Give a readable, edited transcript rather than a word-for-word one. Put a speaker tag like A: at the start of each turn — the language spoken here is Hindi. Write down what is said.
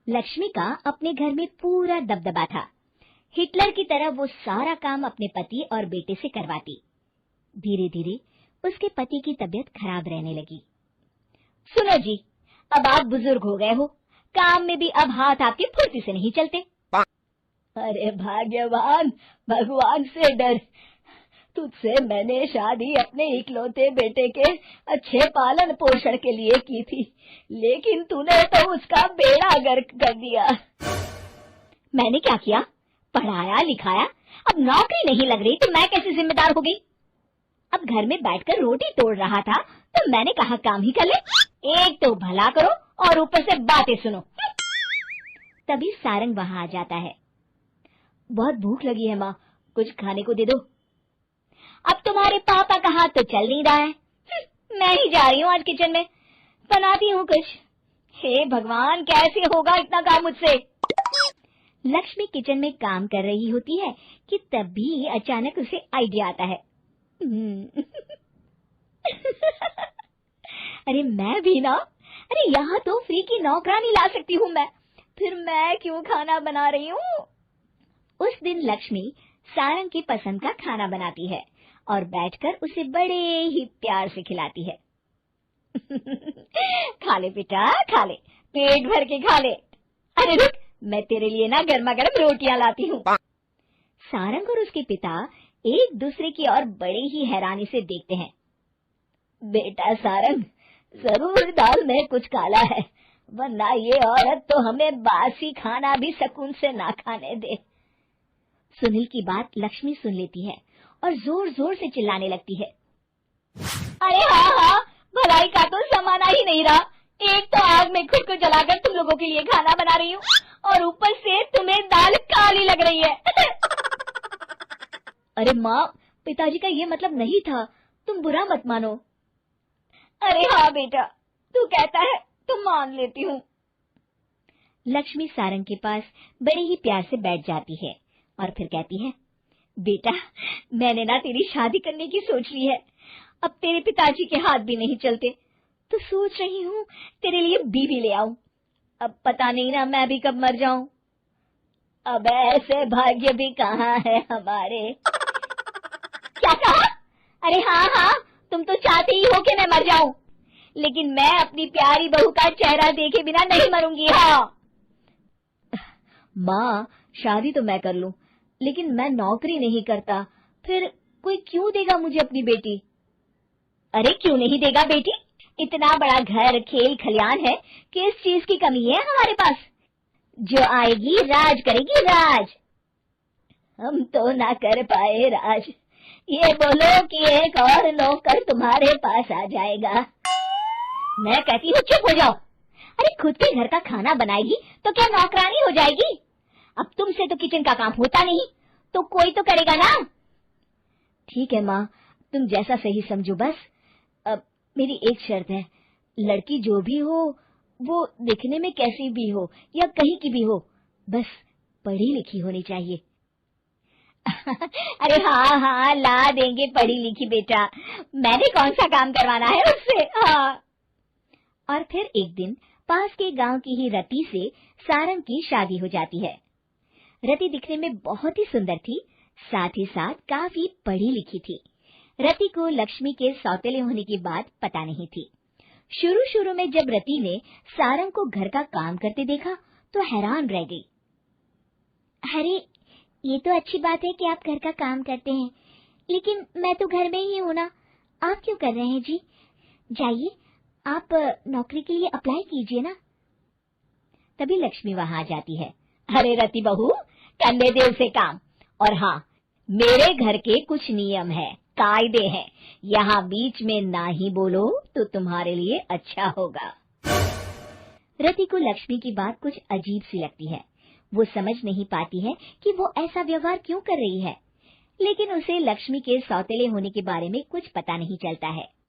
A: लक्ष्मी का अपने घर में पूरा दबदबा था। हिटलर की तरह वो सारा काम अपने पति और बेटे से करवाती। धीरे धीरे उसके पति की तबीयत खराब रहने लगी। सुनो जी, अब आप बुजुर्ग हो गए हो, काम में भी अब हाथ आपके फुर्ती से नहीं चलते। अरे भाग्यवान, भगवान से डर, तुझसे मैंने शादी अपने इकलौते बेटे के अच्छे पालन पोषण के लिए की थी, लेकिन तूने तो उसका बेड़ा गर्क कर दिया। मैंने क्या किया? पढ़ाया लिखाया, अब नौकरी नहीं लग रही तो मैं कैसे जिम्मेदार हो गई? अब घर में बैठकर रोटी तोड़ रहा था तो मैंने कहा काम ही कर ले। एक तो भला करो और ऊपर से बातें सुनो। तभी सारंग वहां आ जाता है। बहुत भूख लगी है माँ, कुछ खाने को दे दो। अब तुम्हारे पापा का हाथ तो चल नहीं रहा है, मैं ही जा रही हूँ आज किचन में, बनाती हूँ कुछ। हे भगवान, कैसे होगा इतना काम मुझसे? लक्ष्मी किचन में काम कर रही होती है कि तभी अचानक उसे आइडिया आता है। अरे मैं भी ना, अरे यहाँ तो फ्री की नौकरानी ला सकती हूँ मैं, फिर मैं क्यों खाना बना रही हूँ? उस दिन लक्ष्मी सारंग की पसंद का खाना बनाती है और बैठकर उसे बड़े ही प्यार से खिलाती है। खा ले बेटा, खा ले, पेट भर के खा ले। अरे रुक, मैं तेरे लिए ना गर्मा गर्म रोटियां लाती हूँ। सारंग और उसके पिता एक दूसरे की ओर बड़े ही हैरानी से देखते हैं। बेटा सारंग, जरूर दाल में कुछ काला है, वरना ये औरत तो हमें बासी खाना भी सुकून से ना खाने दे। सुनील की बात लक्ष्मी सुन लेती है और जोर जोर से चिल्लाने लगती है। अरे हाँ हाँ, भलाई का तो जमाना ही नहीं रहा, एक तो आग में खुद को जलाकर तुम लोगों के लिए खाना बना रही हूँ और ऊपर से तुम्हें दाल काली लग रही है। अरे माँ, पिताजी का ये मतलब नहीं था, तुम बुरा मत मानो। अरे हाँ बेटा, तू कहता है तो मान लेती हूँ। लक्ष्मी सारंग के पास बड़े ही प्यार से बैठ जाती है और फिर कहती है, बेटा मैंने ना तेरी शादी करने की सोच ली है, अब तेरे पिताजी के हाथ भी नहीं चलते, तो सोच रही हूँ तेरे लिए बीवी ले आऊं। अब पता नहीं ना मैं भी कब मर जाऊं। अब ऐसे भाग्य भी कहाँ है हमारे। क्या कहा? अरे हाँ हाँ, तुम तो चाहते ही हो कि मैं मर जाऊं, लेकिन मैं अपनी प्यारी बहू का चेहरा देखे बिना नहीं मरूंगी। हाँ माँ, शादी तो मैं कर लूं, लेकिन मैं नौकरी नहीं करता, फिर कोई क्यों देगा मुझे अपनी बेटी? अरे क्यों नहीं देगा बेटी, इतना बड़ा घर खेल खलियान है, किस चीज की कमी है हमारे पास? जो आएगी राज करेगी राज। हम तो ना कर पाए राज, ये बोलो कि एक और नौकर तुम्हारे पास आ जाएगा। मैं कहती हूँ चुप हो जाओ। अरे खुद के घर का खाना बनाएगी तो क्या नौकरानी हो जाएगी? अब तुमसे तो किचन का काम होता नहीं, तो कोई तो करेगा ना। ठीक है माँ, तुम जैसा सही समझो बस। अब मेरी एक शर्त है, लड़की जो भी हो वो दिखने में कैसी भी हो या कहीं की भी हो, बस पढ़ी लिखी होनी चाहिए। अरे हाँ हाँ, ला देंगे पढ़ी लिखी बेटा, मैंने कौन सा काम करवाना है उससे। हाँ। और फिर एक दिन पास के गांव की ही रति से सारंग की शादी हो जाती है। रति दिखने में बहुत ही सुंदर थी, साथ ही साथ काफी पढ़ी लिखी थी। रति को लक्ष्मी के सौतेले होने की बात पता नहीं थी। शुरू शुरू में जब रति ने सारंग को घर का काम करते देखा तो हैरान रह गई। अरे ये तो अच्छी बात है कि आप घर का काम करते हैं, लेकिन मैं तो घर में ही हूँ ना, आप क्यों कर रहे हैं जी? जाइए आप नौकरी के लिए अप्लाई कीजिए ना। तभी लक्ष्मी वहां आ जाती है। अरे रति बहू, करने दे उसे काम। और हाँ, मेरे घर के कुछ नियम है, कायदे हैं, यहाँ बीच में ना ही बोलो तो तुम्हारे लिए अच्छा होगा। रति को लक्ष्मी की बात कुछ अजीब सी लगती है। वो समझ नहीं पाती है कि वो ऐसा व्यवहार क्यों कर रही है, लेकिन उसे लक्ष्मी के सौतेले होने के बारे में कुछ पता नहीं चलता है।